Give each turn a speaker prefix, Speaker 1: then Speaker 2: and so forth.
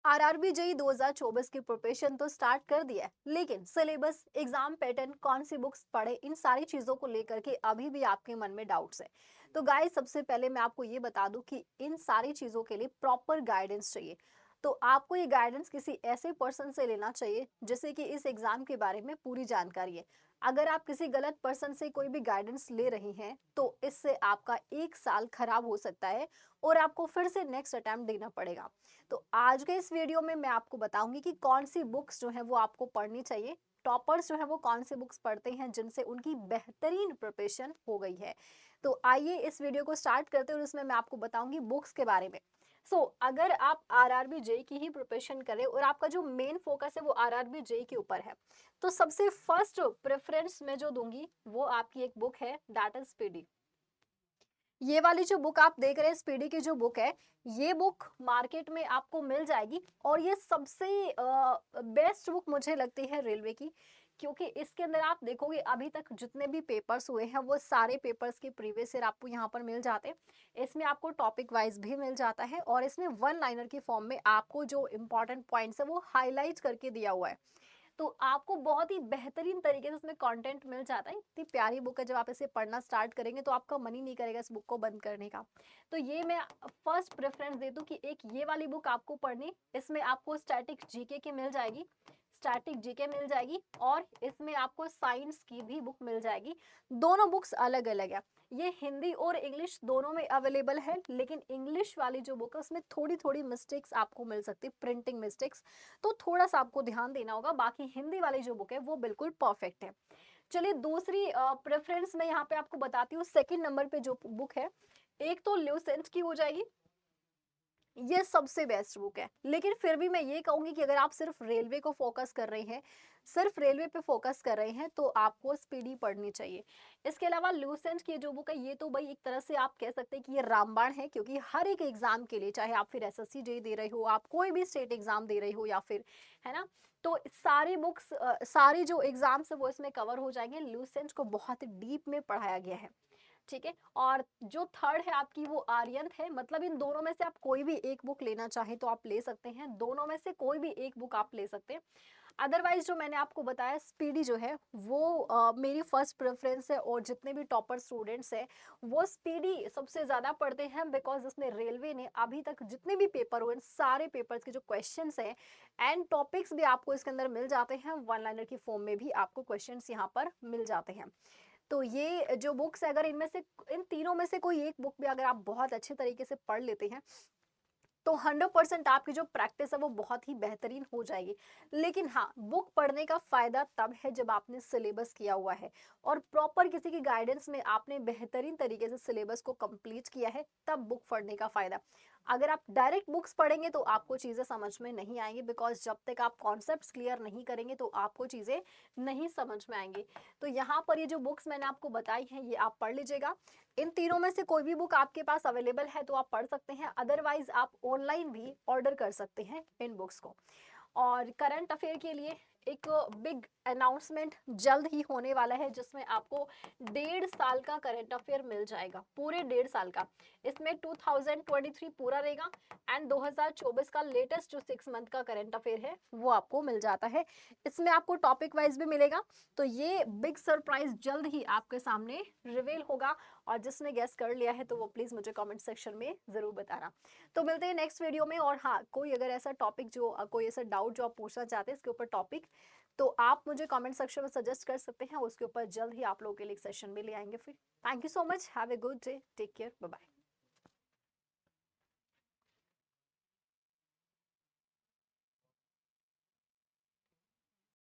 Speaker 1: RRB JE 2024 की preparation तो start कर दिया है, लेकिन सिलेबस, एग्जाम पैटर्न, कौन सी बुक्स पढ़े, इन सारी चीजों को लेकर के अभी भी आपके मन में डाउट्स है। तो गाइस, सबसे पहले मैं आपको ये बता दूं कि इन सारी चीजों के लिए प्रॉपर गाइडेंस चाहिए। तो आपको ये गाइडेंस किसी ऐसे पर्सन से लेना चाहिए जिसे कि इस एग्जाम के बारे में पूरी जानकारी है। अगर आप किसी गलत पर्सन से कोई भी गाइडेंस ले रही हैं तो इससे आपका 1 साल खराब हो सकता है और आपको फिर से नेक्स्ट अटेम्प्ट देना पड़ेगा। तो आज के इस वीडियो में मैं आपको बताऊंगी कि कौन सी बुक्स जो है वो आपको पढ़नी चाहिए। टॉपर्स जो है वो कौन सी बुक्स पढ़ते हैं जिनसे उनकी बेहतरीन प्रिपरेशन हो गई है। तो आइए इस वीडियो को स्टार्ट करते हैं और इसमें मैं आपको बताऊंगी बुक्स के बारे में। अगर आप आरआरबी जेई की ही प्रिपरेशन करें और आपका जो मेन फोकस है वो आरआरबी जेई के ऊपर है, तो सबसे फर्स्ट प्रेफरेंस मैं जो दूंगी वो आपकी एक बुक है, दैट इज पीडी। ये वाली जो बुक आप देख रहे हैं, स्पीडी की जो बुक है, ये बुक मार्केट में आपको मिल जाएगी और ये सबसे बेस्ट बुक मुझे लगती है रेलवे की। क्योंकि इसके अंदर आप देखोगे अभी तक जितने भी पेपर्स हुए हैं वो सारे पेपर्स के प्रीवियस ईयर आपको यहाँ पर मिल जाते हैं। इसमें आपको टॉपिक वाइज भी मिल जाता है और इसमें वन लाइनर की फॉर्म में आपको जो इंपॉर्टेंट पॉइंट्स है वो हाईलाइट करके दिया हुआ है। तो आपको बहुत ही बेहतरीन तरीके से उसमें कंटेंट मिल जाता है। इतनी प्यारी बुक है, जब आप इसे पढ़ना स्टार्ट करेंगे तो आपका मन ही नहीं करेगा इस बुक को बंद करने का। तो ये मैं फर्स्ट प्रेफरेंस दे दूं कि एक ये वाली बुक आपको पढ़नी। इसमें आपको स्टैटिक जीके की मिल जाएगी, स्टैटिक जीके मिल जाएगी और इसमें आपको साइंस की भी बुक मिल जाएगी। दोनों बुक्स अलग अलग है, ये हिंदी और इंग्लिश दोनों में अवेलेबल है, लेकिन इंग्लिश वाली जो बुक है उसमें थोड़ी थोड़ी मिस्टेक्स आपको मिल सकती है, प्रिंटिंग मिस्टेक्स। तो थोड़ा सा आपको ध्यान देना होगा, बाकी हिंदी वाली जो बुक है वो बिल्कुल परफेक्ट है। चलिए, दूसरी प्रेफरेंस मैं यहाँ पे आपको बताती हूँ। सेकंड नंबर पे जो बुक है, एक तो ल्यूसेंट की हो जाएगी, ये सबसे बेस्ट बुक है। लेकिन फिर भी मैं ये कहूंगी कि अगर आप सिर्फ रेलवे को फोकस कर रहे हैं, सिर्फ रेलवे पे फोकस कर रहे हैं, तो आपको स्पीडी पढ़नी चाहिए। इसके अलावा लूसेंट की जो बुक है, ये तो भाई एक तरह से आप कह सकते हैं कि ये रामबाण है, क्योंकि हर एक एग्जाम के लिए, चाहे आप फिर एसएससी जे दे रहे हो, आप कोई भी स्टेट एग्जाम दे रहे हो या फिर, है ना, तो सारी बुक्स, सारी जो एग्जाम्स है वो इसमें कवर हो जाएंगे। लूसेंट को बहुत डीप में पढ़ाया गया है। ठीक है, और जो थर्ड है आपकी वो आर्यन है। मतलब इन दोनों में से आप कोई भी एक बुक लेना चाहें तो आप ले सकते हैं, दोनों में से कोई भी एक बुक आप ले सकते हैं। अदरवाइज जो मैंने आपको बताया, स्पीडी जो है वो मेरी फर्स्ट प्रेफरेंस है और जितने भी टॉपर स्टूडेंट्स हैं वो स्पीडी सबसे ज़्यादा पढ़ते हैं, बिकॉज इसमें रेलवे ने अभी तक जितने भी पेपर हुए सारे पेपर्स के जो क्वेश्चंस हैं एंड टॉपिक्स भी आपको इसके अंदर मिल जाते हैं, वन लाइनर की फॉर्म में भी आपको क्वेश्चंस यहाँ पर मिल जाते हैं। तो ये जो बुक्स है, अगर इनमें से, इन तीनों में से कोई एक बुक भी अगर आप बहुत अच्छे तरीके से पढ़ लेते हैं तो 100% आपकी जो प्रैक्टिस है वो बहुत ही बेहतरीन हो जाएगी। लेकिन हाँ, बुक पढ़ने का फायदा तब है जब आपने सिलेबस किया हुआ है और प्रॉपर किसी की गाइडेंस में आपने बेहतरीन तरीके से सिलेबस को कंप्लीट किया है, तब बुक पढ़ने का फायदा। अगर आप डायरेक्ट बुक्स पढ़ेंगे तो आपको चीज़ें समझ में नहीं आएंगी, बिकॉज जब तक आप कॉन्सेप्ट्स क्लियर नहीं करेंगे तो आपको चीज़ें नहीं समझ में आएंगी। तो यहाँ पर ये जो बुक्स मैंने आपको बताई हैं ये आप पढ़ लीजिएगा। इन तीनों में से कोई भी बुक आपके पास अवेलेबल है तो आप पढ़ सकते हैं, अदरवाइज आप ऑनलाइन भी ऑर्डर कर सकते हैं इन बुक्स को। और करंट अफेयर के लिए एक बिग अनाउंसमेंट जल्द ही होने वाला है, जिसमें आपको 1.5 साल का करंट अफेयर मिल जाएगा, पूरे 1.5 साल का। इसमें 2023 पूरा रहेगा एंड 2024 का लेटेस्ट जो 6 मंथ का करंट अफेयर है वो आपको मिल जाता है। इसमें आपको टॉपिक वाइज भी मिलेगा। तो ये बिग सरप्राइज जल्द ही आपके सामने रिवील होगा, और जिसने गेस कर लिया है तो वो प्लीज मुझे कमेंट सेक्शन में जरूर बताना। तो मिलते हैं नेक्स्ट वीडियो में। और हाँ, कोई अगर ऐसा टॉपिक जो कोई ऐसा डाउट जो आप पूछना चाहते हैं इसके ऊपर टॉपिक, तो आप मुझे कमेंट सेक्शन में सजेस्ट कर सकते हैं, उसके ऊपर जल्द ही आप लोगों के लिए एक सेशन भी ले आएंगे फिर। Thank you so much, have a good day, take care, bye bye.